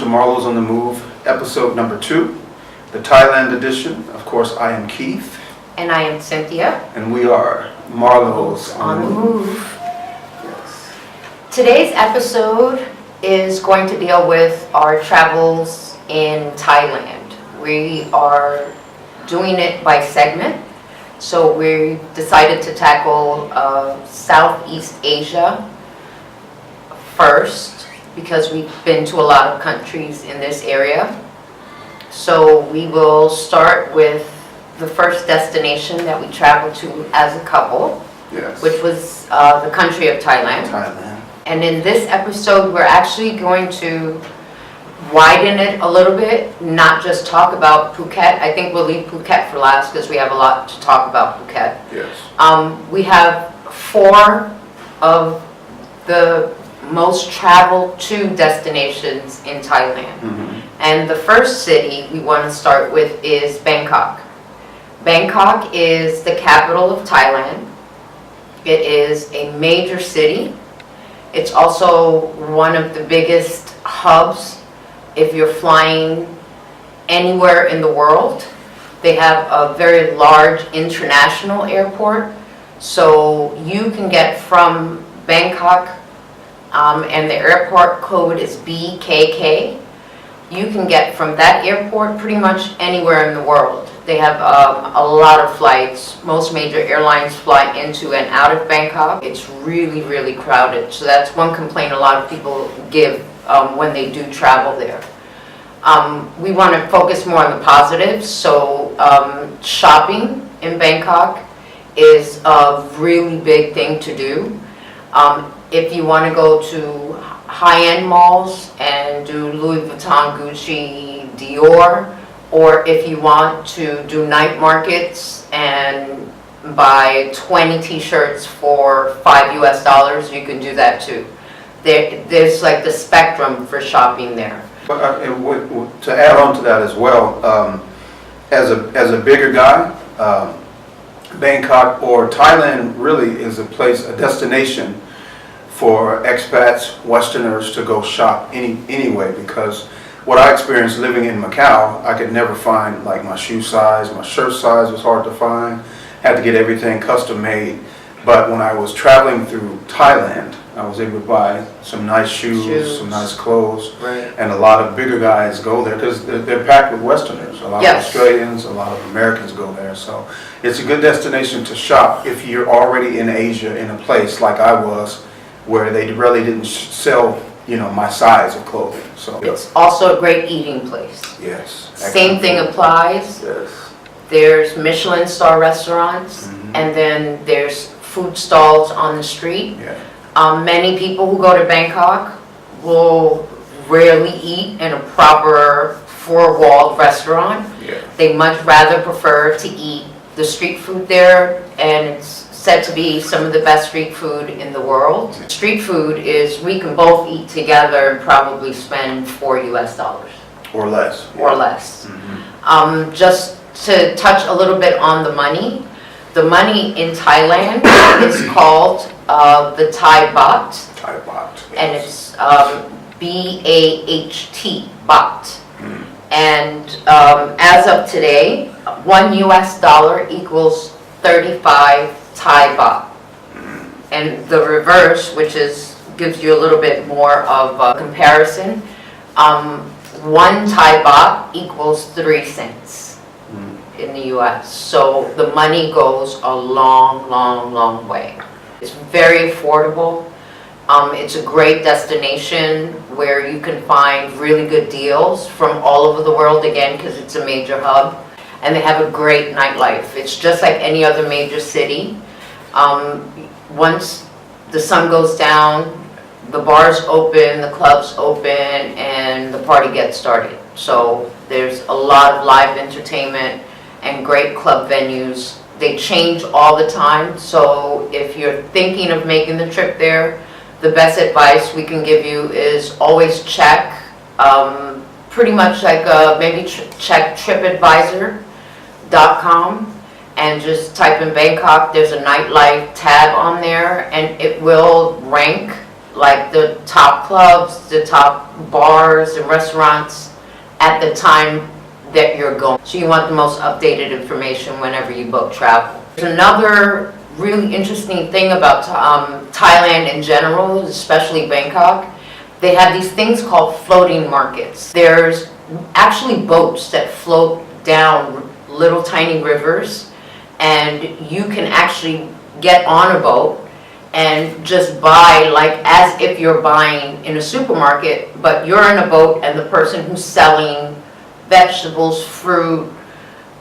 to Marlos on the Move, episode number 2, the Thailand edition. Of course, I am Keith. And I am Cynthia. And we are Marlos on the Move. Yes. Today's episode is going to deal with our travels in Thailand. We are doing it by segment. So we decided to tackle Southeast Asia first, because we've been to a lot of countries in this area. So we will start with the first destination that we traveled to as a couple, Yes. which was the country of Thailand. And in this episode, we're actually going to widen it a little bit, not just talk about Phuket. I think we'll leave Phuket for last because we have a lot to talk about Phuket. Yes. We have 4 of the most traveled to destinations in Thailand. Mm-hmm. And the first city we want to start with is Bangkok. Bangkok is the capital of Thailand. It is a major city. It's also one of the biggest hubs if you're flying anywhere in the world. They have a very large international airport, so you can get from Bangkok, and the airport code is BKK. You can get from that airport pretty much anywhere in the world. They have a lot of flights. Most major airlines fly into and out of Bangkok. It's really, really crowded. So that's one complaint a lot of people give when they do travel there. We want to focus more on the positives. So shopping in Bangkok is a really big thing to do. If you want to go to high-end malls and do Louis Vuitton, Gucci, Dior, or if you want to do night markets and buy 20 t-shirts for $5 US, you can do that too. There's like the spectrum for shopping there. But to add on to that as well, as a bigger guy, Bangkok or Thailand really is a destination for expats, Westerners to go shop anyway, because what I experienced living in Macau, I could never find like my shoe size, my shirt size was hard to find, had to get everything custom made. But when I was traveling through Thailand, I was able to buy some nice shoes. Some nice clothes, right. And a lot of bigger guys go there because they're packed with Westerners. A lot of Australians, a lot of Americans go there. So it's a good destination to shop if you're already in Asia in a place like I was, where they really didn't sell, my size of clothing. So it's also a great eating place. Yes. Same thing applies. Yes. There's Michelin star restaurants, and then there's food stalls on the street. Yeah. Many people who go to Bangkok will rarely eat in a proper 4-walled restaurant. Yeah. They much rather prefer to eat the street food there, and it's said to be some of the best street food in the world. Street food is, we can both eat together and probably spend $4 US. Or less. Or less. Just to touch a little bit on the money in Thailand is called the Thai baht. Thai baht. Yes. And it's BAHT, baht. And as of today, $1 US equals 35 Thai baht. And the reverse, which gives you a little bit more of a comparison, 1 Thai baht equals 3 cents in the US. So the money goes a long, long, long way. It's very affordable. It's a great destination where you can find really good deals from all over the world, again, because it's a major hub. And they have a great nightlife. It's just like any other major city. Once the sun goes down, the bars open, the clubs open, and the party gets started. So there's a lot of live entertainment and great club venues. They change all the time, so if you're thinking of making the trip there, the best advice we can give you is always check, pretty much like maybe check TripAdvisor.com and just type in Bangkok. There's a nightlife tab on there, and it will rank like the top clubs, the top bars and restaurants at the time that you're going. So you want the most updated information whenever you book travel. There's another really interesting thing about Thailand in general, especially Bangkok. They have these things called floating markets. There's actually boats that float down little tiny rivers, and you can actually get on a boat and just buy, like as if you're buying in a supermarket, but you're in a boat and the person who's selling vegetables, fruit,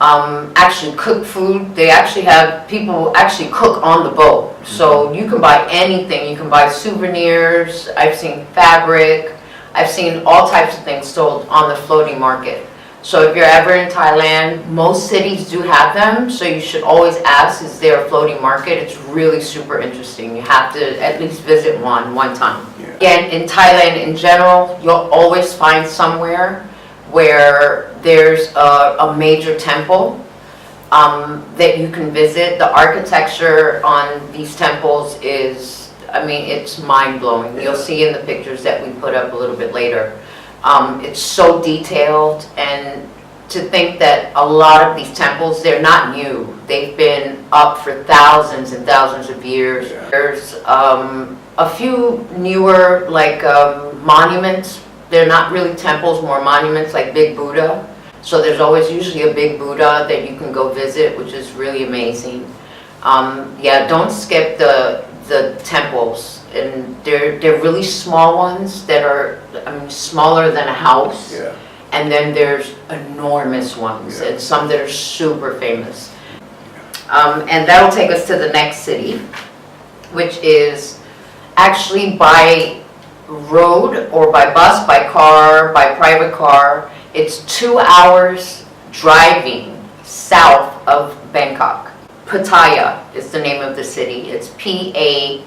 actually cooked food. They actually have people actually cook on the boat. So you can buy anything. You can buy souvenirs. I've seen fabric. I've seen all types of things sold on the floating market. So if you're ever in Thailand, most cities do have them. So you should always ask, is there a floating market? It's really super interesting. You have to at least visit one time. Yeah. Again, in Thailand in general, you'll always find somewhere where there's a major temple that you can visit. The architecture on these temples is, I mean, it's mind-blowing. You'll see in the pictures that we put up a little bit later. It's so detailed, and to think that a lot of these temples, they're not new. They've been up for thousands and thousands of years. Yeah. There's a few newer, like monuments. They're not really temples, more monuments, like Big Buddha. So there's always usually a Big Buddha that you can go visit, which is really amazing. Yeah, don't skip the temples. And they're really small ones that are, I mean, smaller than a house. Yeah. And then there's enormous ones, Yeah. and some that are super famous. And that'll take us to the next city, which is actually by road or by bus, by car, by private car. It's 2 hours driving south of Bangkok. Pattaya is the name of the city. It's Pattaya.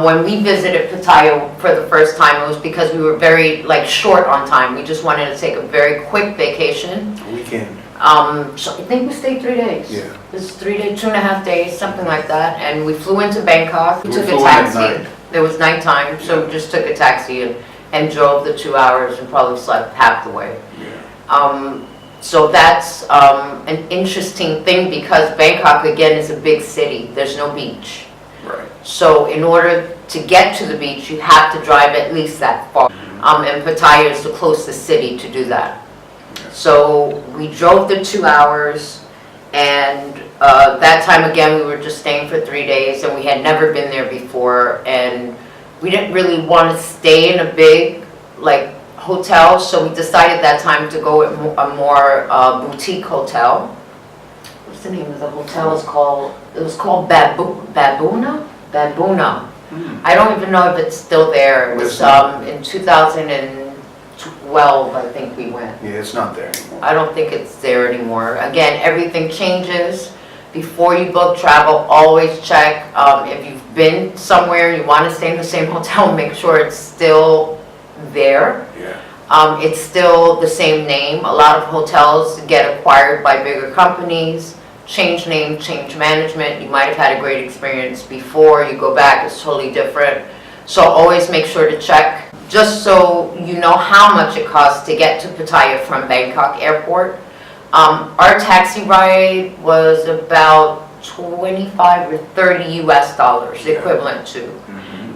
When we visited Pattaya for the first time, it was because we were very short on time. We just wanted to take a very quick vacation. A weekend. So I think we stayed 3 days. Yeah. It was 3 days, 2.5 days, something like that. And we flew into Bangkok. We took a flew in at taxi. night. It was nighttime, so we just took a taxi and drove the 2 hours and probably slept half the way. Yeah. So that's an interesting thing because Bangkok, again, is a big city. There's no beach. Right. So in order to get to the beach, you have to drive at least that far. And Pattaya is the closest city to do that. So we drove the 2 hours, and that time, again, we were just staying for 3 days, and we had never been there before, and we didn't really want to stay in a big, hotel, so we decided that time to go with a more boutique hotel. What's the name of the hotel? It was called Baboona? Baboona. I don't even know if it's still there. It was in 2012, I think we went. Yeah, it's not there anymore. I don't think it's there anymore. Again, everything changes. Before you book travel, always check. If you've been somewhere and you want to stay in the same hotel, make sure it's still there. Yeah. It's still the same name. A lot of hotels get acquired by bigger companies, change name, change management. You might have had a great experience before. You go back, it's totally different. So always make sure to check, just so you know how much it costs to get to Pattaya from Bangkok Airport. Our taxi ride was about 25 or 30 US dollars, equivalent to.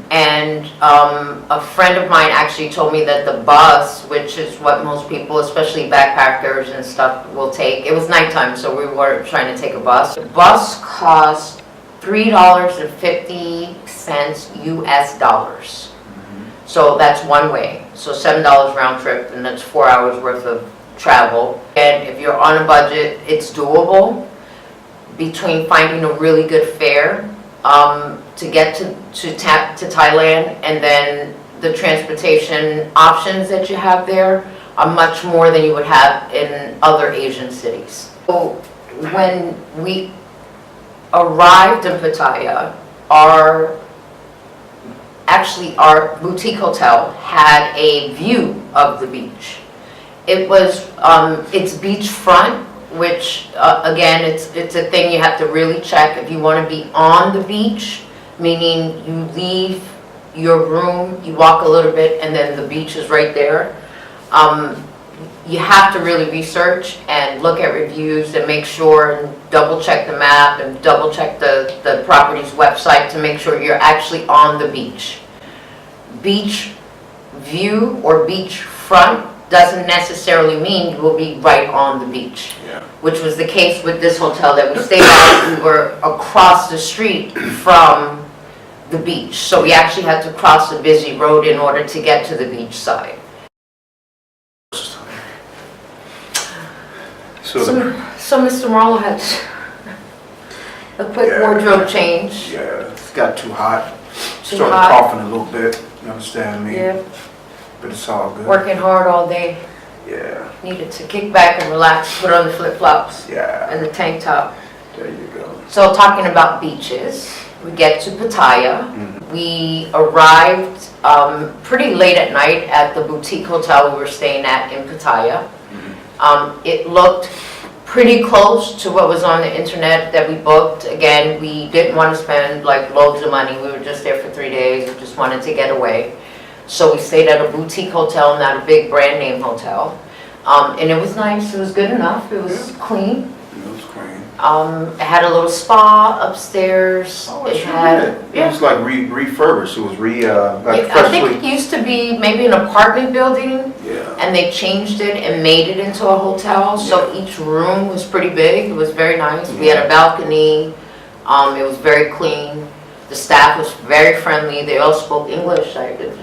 And a friend of mine actually told me that the bus, which is what most people, especially backpackers and stuff, will take, it was nighttime, so we weren't trying to take a bus. The bus cost $3.50 US dollars. So that's one way. So $7 round trip, and that's 4 hours worth of travel. And if you're on a budget, it's doable. Between finding a really good fare to get to Thailand, and then the transportation options that you have there are much more than you would have in other Asian cities. So when we arrived in Pattaya, our boutique hotel had a view of the beach. It was, it's beachfront, which again, it's a thing you have to really check. If you want to be on the beach, meaning you leave your room, you walk a little bit, and then the beach is right there. You have to really research and look at reviews and make sure and double check the map and double check the property's website to make sure you're actually on the beach. Beach view or beach front doesn't necessarily mean you will be right on the beach. Yeah. Which was the case with this hotel that we stayed at. We were across the street from the beach, so we actually had to cross a busy road in order to get to the beach side. So Mr. Marlo had a quick wardrobe change. Yeah, it's got too hot. Too Started hot. coughing a little bit, you understand me? Yeah, But it's all good. working hard all day. Yeah, Needed to kick back and relax, put on the flip-flops yeah, and the tank top. there you go. So talking about beaches, we get to Pattaya. Mhm. We arrived pretty late at night at the boutique hotel we were staying at in Pattaya. It looked pretty close to what was on the internet that we booked. Again, we didn't want to spend like loads of money. We were just there for 3 days. We just wanted to get away. So we stayed at a boutique hotel, not a big brand name hotel. And it was nice. It was good enough. It was clean. It was clean. It had a little spa upstairs. Oh, It sure had, did. It was like refurbished. It was like I think freshly. it used to be maybe an apartment building, Yeah. and they changed it and made it into a hotel. So each room was pretty big. It was very nice. We had a balcony. It was very clean. The staff was very friendly. They all spoke English,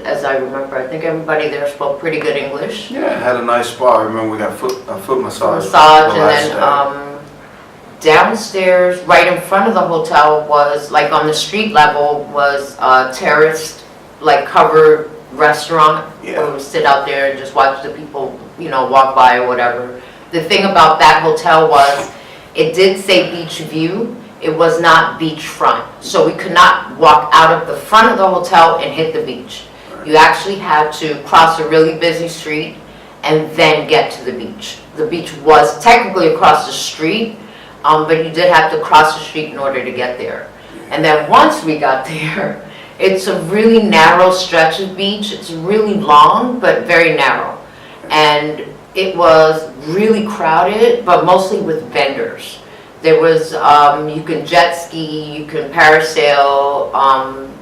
as I remember. I think everybody there spoke pretty good English. Yeah, it had a nice spa. I remember we got a foot massage. Massage, the and last then day. downstairs, right in front of the hotel, was like on the street level was a terraced, like covered restaurant. Yeah. Where we would sit out there and just watch the people, you know, walk by or whatever. The thing about that hotel was it did say beach view. It was not beachfront, so we could not walk out of the front of the hotel and hit the beach. You actually had to cross a really busy street and then get to the beach. The beach was technically across the street, but you did have to cross the street in order to get there. And then once we got there, it's a really narrow stretch of beach. It's really long, but very narrow. And it was really crowded, but mostly with vendors. There was, you can jet ski, you can parasail,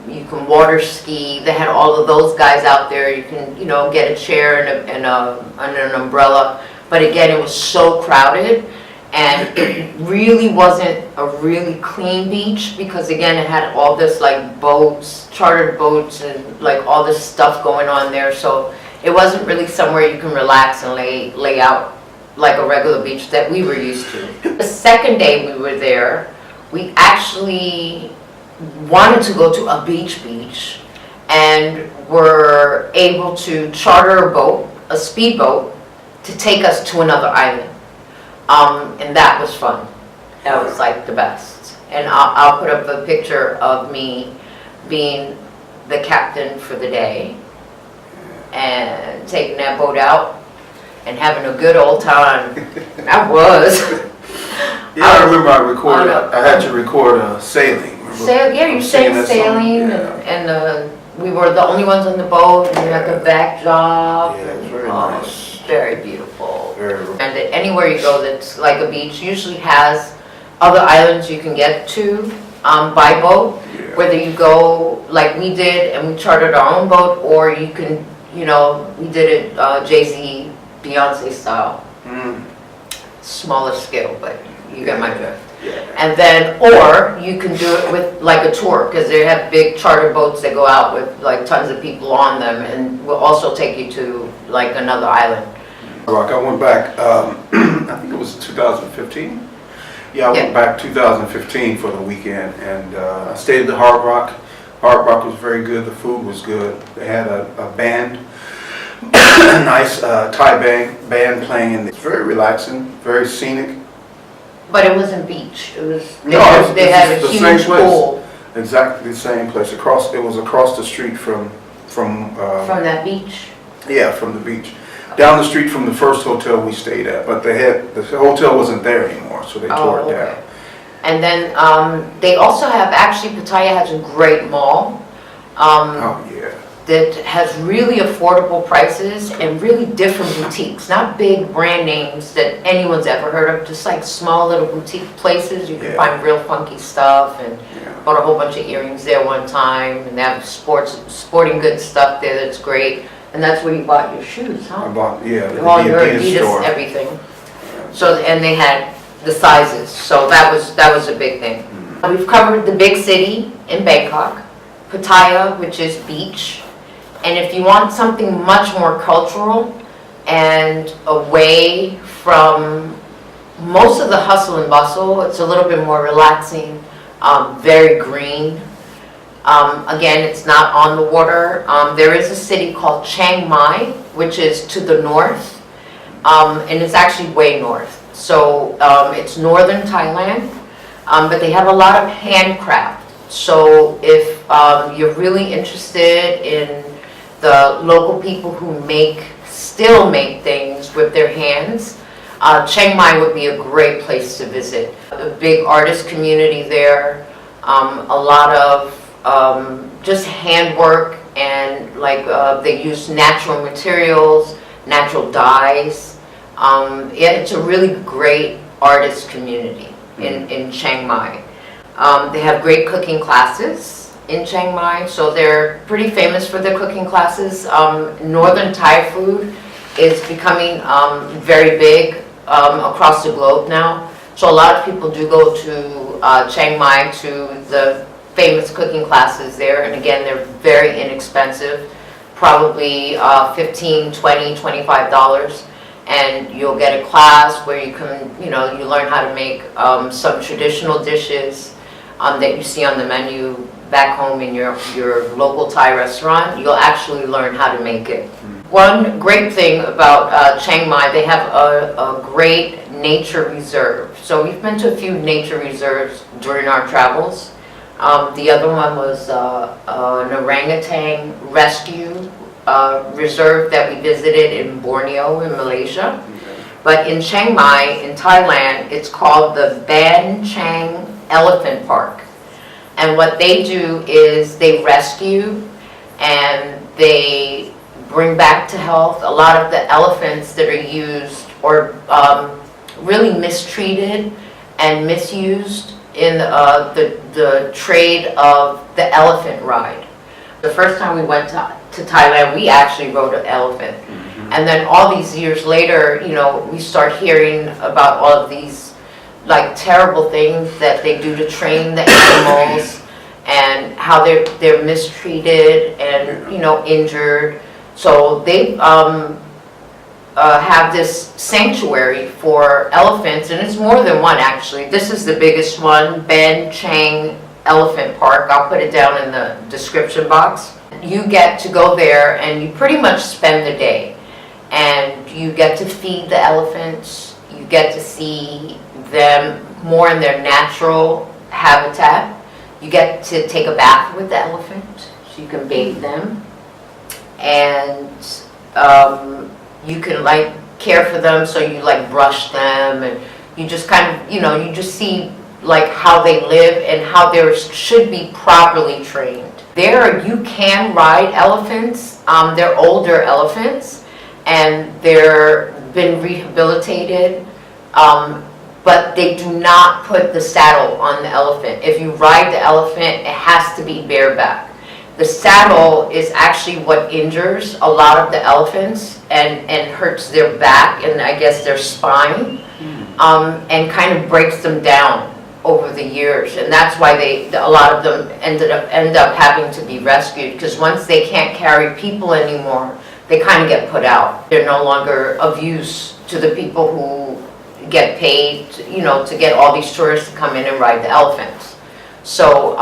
you can water ski. They had all of those guys out there. You can, you know, get a chair and an umbrella. But again, it was so crowded, and it really wasn't a really clean beach because again, it had all this like boats, chartered boats, and like all this stuff going on there. So it wasn't really somewhere you can relax and lay out like a regular beach that we were used to. The second day we were there, we actually wanted to go to a beach and were able to charter a boat, a speedboat, to take us to another island. And that was fun. That was like the best. And I'll put up a picture of me being the captain for the day and taking that boat out and having a good old time. I was. Yeah, I remember I had to record sailing. Yeah, you sang sailing, and we were the only ones on the boat, and we had the backdrop. Yeah, it was very nice. Very beautiful. Very. And anywhere you go that's like a beach usually has other islands you can get to by boat. Yeah. Whether you go like we did and we chartered our own boat, or you can, you know, we did it Jay-Z, Beyonce style. Smaller scale, but you get my drift. Yeah. And then, or you can do it with like a tour, because they have big charter boats that go out with like tons of people on them, and will also take you to like another island. Rock, I went back, I think it was 2015. Yeah, I went back 2015 for the weekend, and I stayed at the Hard Rock. Hard Rock was very good, the food was good. They had a band, a nice Thai band playing. It's very relaxing, very scenic. But it wasn't beach. It was They had a the same huge place. pool Exactly the same place. It was across the street from that beach. yeah, from the beach. Down the street from the first hotel we stayed at, but the hotel wasn't there anymore, so they tore it down. And then they also have, actually Pattaya has a great mall Oh, yeah. that has really affordable prices and really different boutiques, not big brand names that anyone's ever heard of, just like small little boutique places. You can Yeah. find real funky stuff, and Yeah. bought a whole bunch of earrings there one time, and they have sporting goods stuff there that's great. And that's where you bought your shoes, I huh? bought, yeah, the All your Adidas Adidas, store. everything. So, and they had the sizes, so that was a big thing. We've covered the big city in Bangkok, Pattaya, which is beach. And if you want something much more cultural and away from most of the hustle and bustle, it's a little bit more relaxing, very green. Again, it's not on the water. There is a city called Chang Mai, which is to the north, and it's actually way north. So it's northern Thailand, but they have a lot of handcraft. So if you're really interested in the local people who still make things with their hands, Chiang Mai would be a great place to visit. A big artist community there, a lot of just handwork, and like they use natural materials, natural dyes. Yeah, it's a really great artist community in Chiang Mai. They have great cooking classes in Chiang Mai, so they're pretty famous for their cooking classes. Northern Thai food is becoming very big across the globe now. So a lot of people do go to Chiang Mai to the famous cooking classes there, and again, they're very inexpensive, probably $15, $20, $25, and you'll get a class where you can, you learn how to make some traditional dishes that you see on the menu back home in your local Thai restaurant. You'll actually learn how to make it. One great thing about Chiang Mai, they have a great nature reserve. So we've been to a few nature reserves during our travels. The other one was an orangutan rescue reserve that we visited in Borneo in Malaysia. But in Chiang Mai, in Thailand, it's called the Ban Chang Elephant Park. And what they do is they rescue and they bring back to health a lot of the elephants that are used or really mistreated and misused in the trade of the elephant ride. The first time we went to Thailand, we actually rode an elephant. And then all these years later, we start hearing about all of these like terrible things that they do to train the animals and how they're mistreated and injured. So they have this sanctuary for elephants, and it's more than one actually. This is the biggest one, Ban Chang Elephant Park. I'll put it down in the description box. You get to go there and you pretty much spend the day, and you get to feed the elephants. You get to see them more in their natural habitat. You get to take a bath with the elephant, so you can bathe them, and you can like care for them, so you like brush them, and you just kind of you just see like how they live and how they should be properly trained. There you can ride elephants. They're older elephants and they're been rehabilitated, but they do not put the saddle on the elephant. If you ride the elephant, it has to be bareback. The saddle is actually what injures a lot of the elephants and hurts their back and I guess their spine, and kind of breaks them down over the years. And that's why a lot of them end up having to be rescued, because once they can't carry people anymore, they kind of get put out. They're no longer of use to the people who get paid, to get all these tourists to come in and ride the elephants. So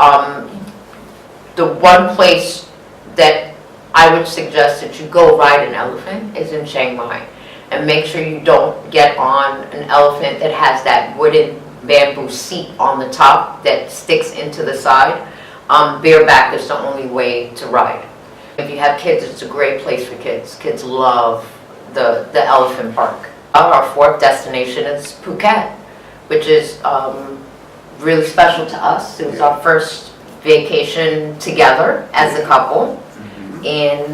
the one place that I would suggest that you go ride an elephant is in Chiang Mai. And make sure you don't get on an elephant that has that wooden bamboo seat on the top that sticks into the side. Bareback is the only way to ride. If you have kids, it's a great place for kids. Kids love the elephant park. Our fourth destination is Phuket, which is really special to us. It was our first vacation together as a couple in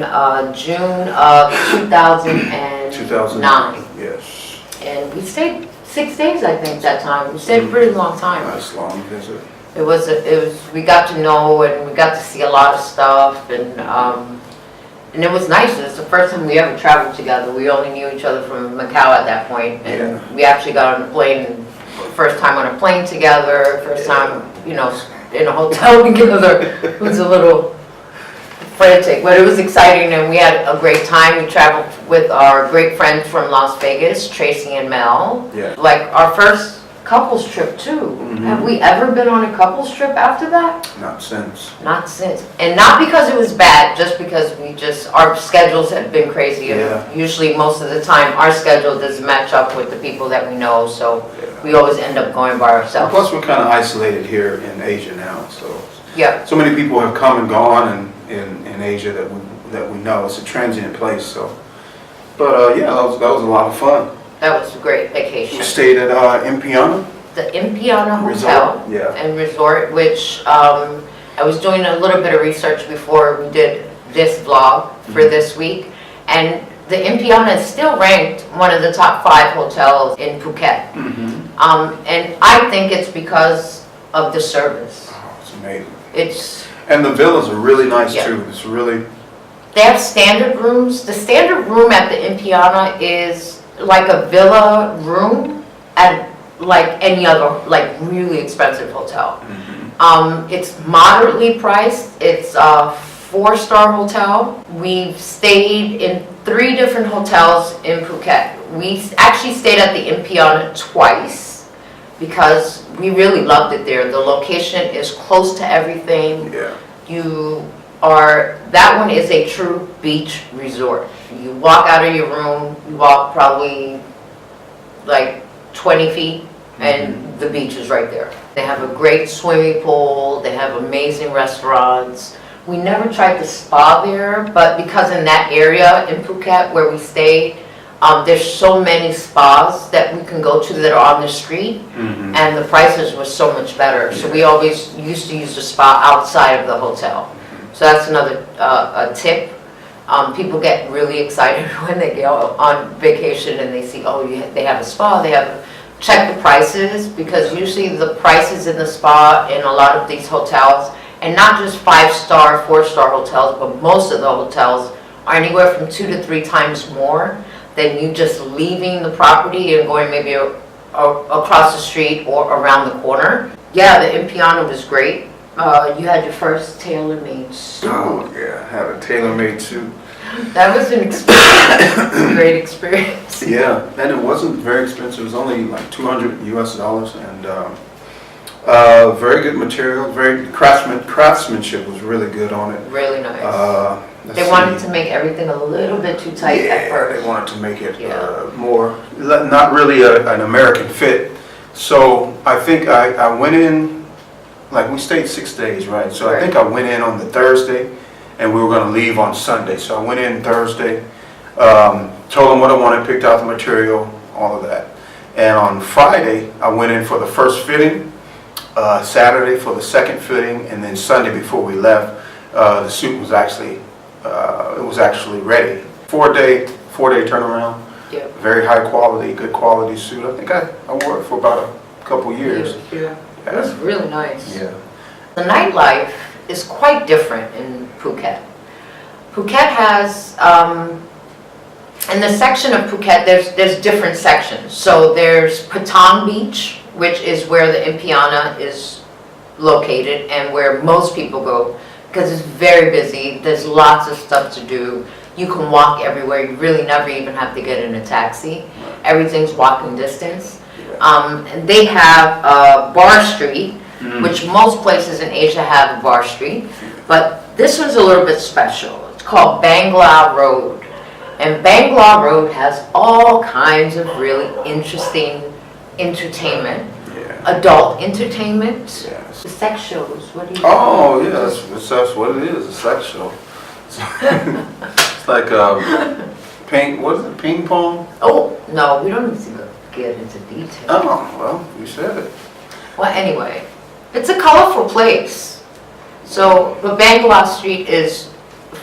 June of 2009. Yes. And we stayed 6 days, I think, that time. We stayed a pretty long time. Nice long visit. We got to know and we got to see a lot of stuff, and it was nice. It was the first time we ever traveled together. We only knew each other from Macau at that point, and we actually got on a plane, first time on a plane together, first time, you know, in a hotel together. It was a little frantic, but it was exciting, and we had a great time. We traveled with our great friends from Las Vegas, Tracy and Mel. Yeah. Like our first couples trip too. Have we ever been on a couples trip after that? Not since. Not since. And not because it was bad, just because our schedules have been crazy. Yeah. Usually most of the time our schedule doesn't match up with the people that we know, so we always end up going by ourselves. Plus we're kind of isolated here in Asia now, so. Yeah. So many people have come and gone in Asia that we know. It's a transient place, so. But yeah, that was a lot of fun. That was a great vacation. We stayed at Impiana. The Impiana Resort, Hotel and Resort, which I was doing a little bit of research before we did this vlog for this week, and the Impiana is still ranked one of the top 5 hotels in Phuket. And I think it's because of the service. Oh, it's amazing. And the villas are really nice too. It's really. They have standard rooms. The standard room at the Impiana is like a villa room at like any other like really expensive hotel. It's moderately priced. It's a 4-star hotel. We've stayed in 3 different hotels in Phuket. We actually stayed at the Impiana twice because we really loved it there. The location is close to everything. Yeah. That one is a true beach resort. You walk out of your room, you walk probably like 20 feet, and the beach is right there. They have a great swimming pool, they have amazing restaurants. We never tried the spa there, but because in that area in Phuket where we stayed, there's so many spas that we can go to that are on the street, and the prices were so much better. So we always used to use the spa outside of the hotel. So that's another a tip. People get really excited when they go on vacation and they see, they have a spa, check the prices, because usually the prices in the spa in a lot of these hotels, and not just 5-star, 4-star hotels, but most of the hotels are anywhere from 2 to 3 times more than you just leaving the property and going maybe across the street or around the corner. Yeah, the Impiana was great. You had your first tailor-made suit. Oh yeah, I had a tailor-made suit. That was an experience, a great experience. Yeah, and it wasn't very expensive. It was only like $200 US, and very good material. Craftsmanship was really good on it. Really nice. They wanted to make everything a little bit too tight at first. They wanted to make it more, not really an American fit. So I think I went in. Like we stayed 6 days, right? So I think I went in on the Thursday, and we were going to leave on Sunday. So I went in Thursday, told them what I wanted, picked out the material, all of that. And on Friday, I went in for the first fitting, Saturday for the second fitting, and then Sunday before we left, the suit was actually ready. 4-day turnaround. Yeah. Very high quality, good quality suit. I think I wore it for about a couple years. Yeah. It was really nice. Yeah. The nightlife is quite different in Phuket. Phuket has, in the section of Phuket, there's different sections. So there's Patong Beach, which is where the Impiana is located and where most people go because it's very busy. There's lots of stuff to do. You can walk everywhere. You really never even have to get in a taxi. Everything's walking distance. They have Bar Street, which most places in Asia have a Bar Street, but this one's a little bit special. It's called Bangla Road, and Bangla Road has all kinds of really interesting entertainment, adult entertainment, the sex shows. What do you? Oh yeah, that's what it is. A sex show. It's like what is it? Ping pong? Oh no, we don't need to get into detail. Oh well, you said it. Well, anyway, It's a colorful place. So, but Bangalore Street is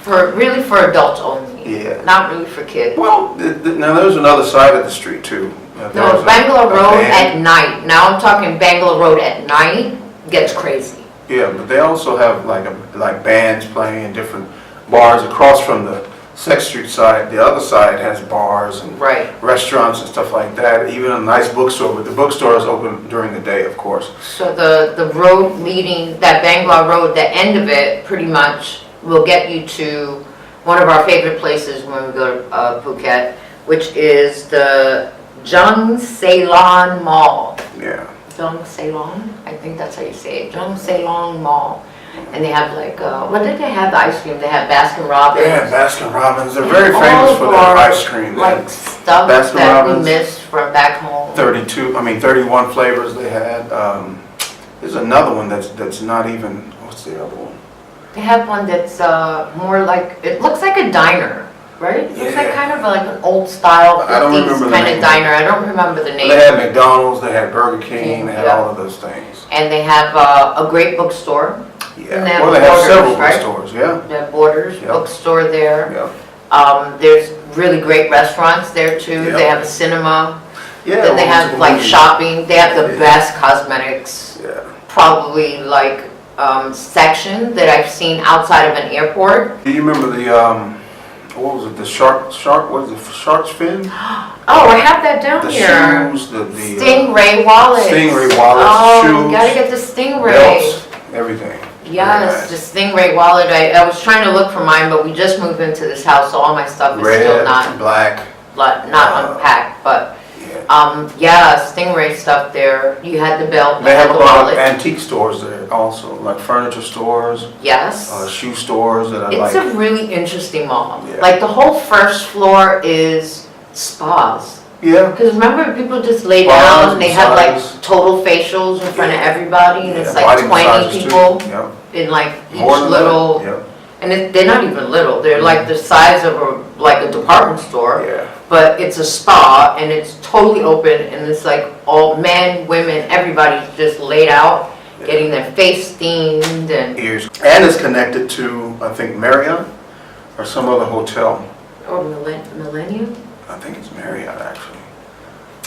really for adults only. Yeah. Not really for kids. Well, now there's another side of the street too. No, There's Bangalore a Road band. at night. Now I'm talking Bangalore Road at night gets crazy. Yeah, but they also have like bands playing in different bars across from the Sex Street side. The other side has bars and Right. restaurants and stuff like that. Even a nice bookstore, but the bookstore is open during the day, of course. So the road leading, that Bangalore Road, the end of it pretty much will get you to one of our favorite places when we go to Phuket, which is the Jung Ceylon Mall. Yeah. Jung Ceylon, I think that's how you say it, Jung Ceylon Mall. And they have like, what did they have, the ice cream? They have Baskin Robbins. Yeah, Baskin Robbins. They're very All famous of for their our, ice cream. Like stuff Baskin that we Robbins. missed from back home. 31 flavors they had. There's another one that's not even, what's the other one? They have one that's more like, it looks like a diner, right? It looks like Yeah. kind of like an old style I don't 50s remember the kind name. of diner. I don't remember the name. They had McDonald's, they had Burger King, they had Yeah. all of those things. And they have a great bookstore. And they Yeah, have well, they have Borders, several right? bookstores, yeah. They have Borders Yeah. bookstore there. Yeah. There's really great restaurants there too. Yeah. They have a cinema. Yeah. Then they well, have like movies. shopping. They have the Yeah. best cosmetics. Yeah. Probably like section that I've seen outside of an airport. Do you remember the, what was it, the shark, what is it, shark's fin? Oh, I have that down The here. shoes, the Stingray wallets. Stingray wallets, Oh, shoes, we gotta get the Stingray. belts, everything. Yes, Very the Stingray wallet. I was trying to look for mine, but we just moved into this house, so all my stuff is still Red, not black, unpacked. But yeah. yeah, Stingray stuff there. You had the belt. They you had have a the lot of wallet. antique stores there also, like furniture stores, Yes. shoe stores that are It's like, a really interesting mall. Yeah. Like the whole first floor is spas. yeah, Because remember, people just lay Spas, down and they have like massages. total facials in front of Yeah. everybody, and yeah, it's like body 20 massages too. people Yeah. in like each More than that, little. yeah. And they're not even little. They're like the size of like a department store. Yeah. But it's a spa and it's totally open, and it's like all men, women, everybody's just laid out, getting their face steamed and Ears. And it's connected to, I think, Marriott or some other hotel. or Millennium. I think it's Marriott actually.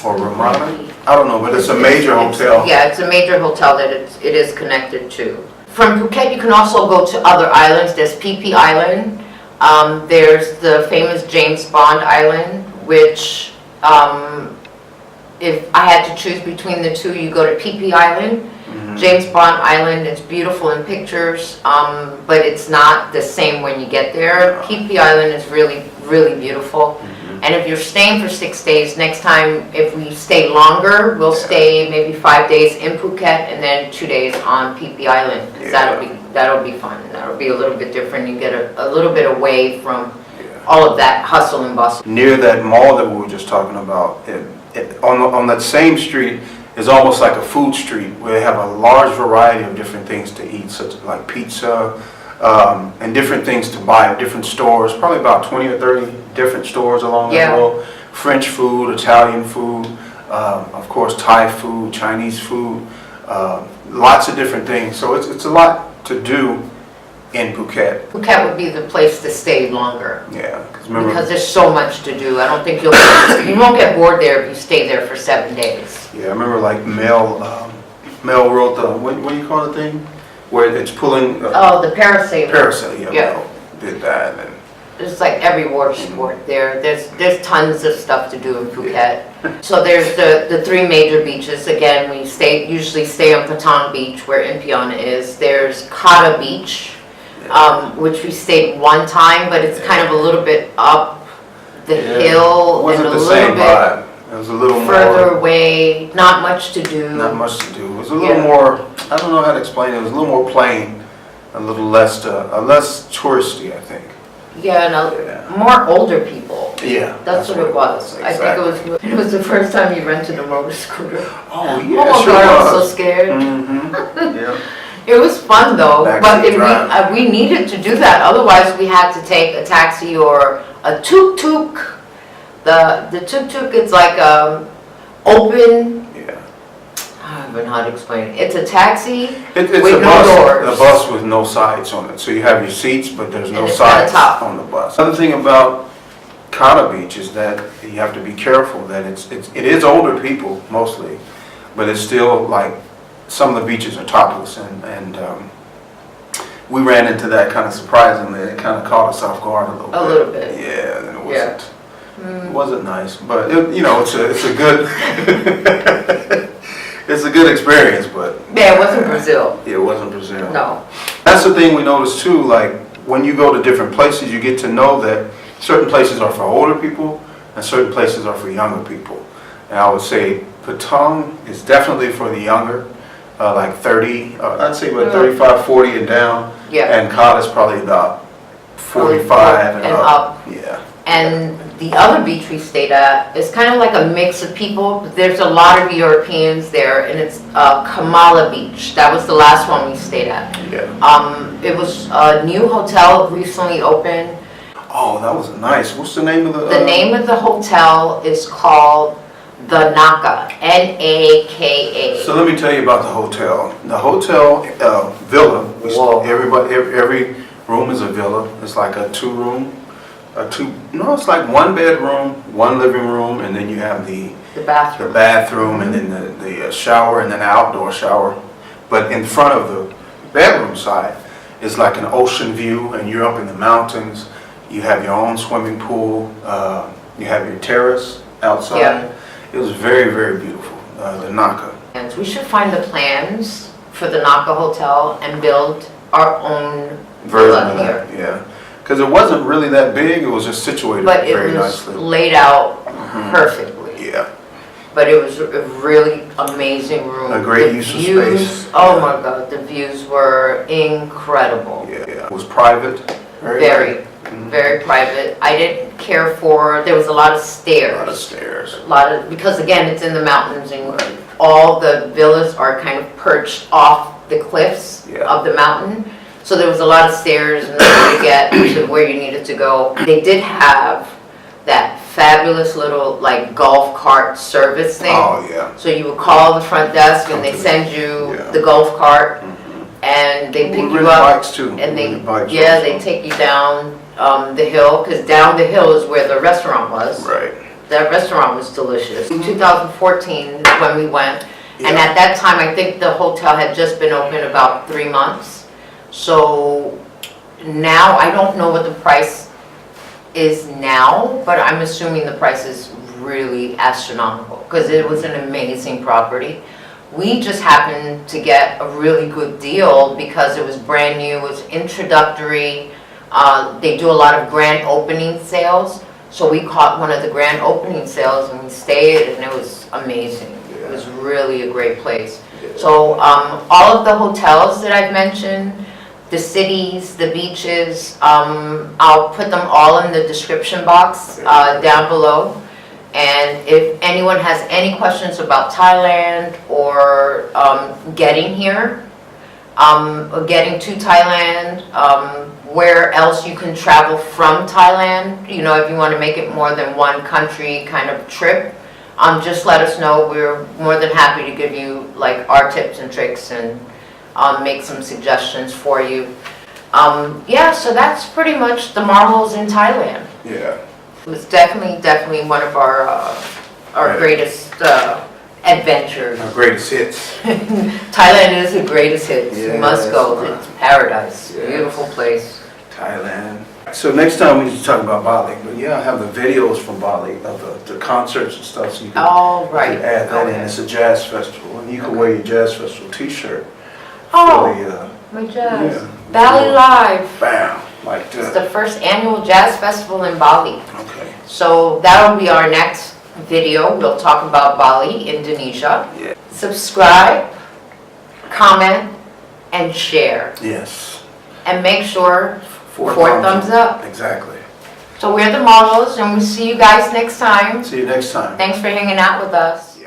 Or Ramada. I don't know, but it's a major hotel. Yeah, it's a major hotel that it is connected to. From Phuket, you can also go to other islands. There's Phi Phi Island. There's the famous James Bond Island, which if I had to choose between the two, you go to Phi Phi Island. Mhm. James Bond Island, it's beautiful in pictures, but it's not the same when you get there. Phi Phi Island is really, really beautiful. And if you're staying for 6 days, next time, if we stay longer, we'll stay maybe 5 days in Phuket and then 2 days on Phi Phi Island. 'Cause that'll be fun. That'll be a little bit different. You get a little bit away from all of that hustle and bustle. Near that mall that we were just talking about, on that same street is almost like a food street where they have a large variety of different things to eat, such as like pizza, and different things to buy at different stores, probably about 20 or 30 different stores along Yeah. that road. French food, Italian food, of course Thai food, Chinese food, lots of different things. So it's a lot to do in Phuket. Phuket would be the place to stay longer Yeah, remember, because there's so much to do. I don't think you won't get bored there if you stay there for 7 days. yeah, I remember like Mel wrote the, what do you call the thing? Where it's pulling, Oh, the parasailing. Parasite, yeah, Yeah. Mel did that, and There's like every water sport there. There's tons of stuff to do in Phuket. So there's the three major beaches. Again, we usually stay on Patong Beach where Impion is. There's Kata Beach, which we stayed one time, but it's kind of a little bit up the hill it and wasn't a the little same bit vibe. It was a little further more, away. Not much to do. not much to do. It was a little Yeah. more, I don't know how to explain it. It was a little more plain, a little less, less touristy, I think. Yeah, no, Yeah. more older people. Yeah. That's what it was. I think it was the first time you rented a motor scooter. Oh, Oh yeah, my sure God, I was was. so scared. Mm-hmm, yeah. It was fun though, Backseat but drive. we needed to do that. Otherwise, we had to take a taxi or a tuk-tuk. The tuk-tuk, it's like open. Yeah. even how to explain it. It's a taxi It's with a no bus, doors. a bus with no sides on it. So you have your seats, but there's no And it's at the sides top. on the bus. Another thing about Kata Beach is that you have to be careful that it is older people mostly, but it's still like some of the beaches are topless, and we ran into that kind of surprisingly. It kind of caught us off guard a little bit. A little bit. Yeah, and it Yeah. wasn't. It wasn't nice, but it's a good it's a good experience. But Yeah, it wasn't Brazil. it wasn't Brazil. No. That's the thing we noticed too. Like when you go to different places, you get to know that certain places are for older people and certain places are for younger people. And I would say Patong is definitely for the younger, like 30. I'd say about 35, 40 and down. Yeah. And Kata is probably about 45 and up. Yeah. And the other beach we stayed at is kind of like a mix of people. There's a lot of Europeans there, and it's Kamala Beach. That was the last one we stayed at. Yeah. It was a new hotel recently opened. Oh, that was nice. What's the name of the? The name of the hotel is called the Naka, Naka. So let me tell you about the hotel. The hotel villa. Whoa. Every room is a villa. It's like a it's like one bedroom, one living room, and then you have the bathroom. bathroom, and then the shower, and then the outdoor shower. But in front of the bedroom side is like an ocean view, and you're up in the mountains. You have your own swimming pool. You have your terrace outside. Yeah. It was very, very beautiful. The Naka. And we should find the plans for the Naka Hotel and build our own Version villa of here. that, yeah. Because it wasn't really that big. It was just situated But it very was nicely. laid out perfectly. Yeah. But it was a really amazing room. A great The use of views, space. Oh Yeah. my God, the views were incredible. Yeah. It was private. Very, very private. I didn't care for, there was a lot of stairs. A lot of stairs. Because again, it's in the mountains and Right. all the villas are kind of perched off the cliffs Yeah. of the mountain. So there was a lot of stairs in order to get to where you needed to go. They did have that fabulous little like golf cart service thing. Oh, yeah. So you would call the front desk and they send you Yeah. the golf cart and they pick We you rented up. bikes too. And We rented bikes yeah, also. they take you down the hill, because down the hill is where the restaurant was. Right. That restaurant was delicious. 2014 when we went, and Yeah. at that time, I think the hotel had just been open about 3 months. So now, I don't know what the price is now, but I'm assuming the price is really astronomical, because it was an amazing property. We just happened to get a really good deal because it was brand new, it was introductory. They do a lot of grand opening sales. So we caught one of the grand opening sales and we stayed, and it was amazing. It was really a great place. So all of the hotels that I've mentioned, the cities, the beaches, I'll put them all in the description box down below. And if anyone has any questions about Thailand or getting here, or getting to Thailand, where else you can travel from Thailand, you know, if you want to make it more than one country kind of trip, just let us know. We're more than happy to give you like our tips and tricks and make some suggestions for you. Yeah, so that's pretty much the Marlos in Thailand. Yeah. It was definitely one of our Right. greatest adventures. Our greatest hits. Thailand is the greatest hits. You must Yes, go. right. It's paradise. Yes. Beautiful place. Thailand. So next time we need to talk about Bali. But yeah, I have the videos from Bali of the concerts and stuff. So you can, Oh, you right. can add that in. Okay. It's a jazz festival, and you can wear your jazz festival T-shirt. Oh, For the, my jazz. yeah. Bali Live. bam, like It's that. the first annual jazz festival in Bali. Okay. So that'll be our next video. We'll talk about Bali, Indonesia. Yeah. Subscribe, comment, and share. Yes. And make sure Four thumbs up. Exactly. So we're the Marlos, and we'll see you guys next time. See you next time. Thanks for hanging out with us.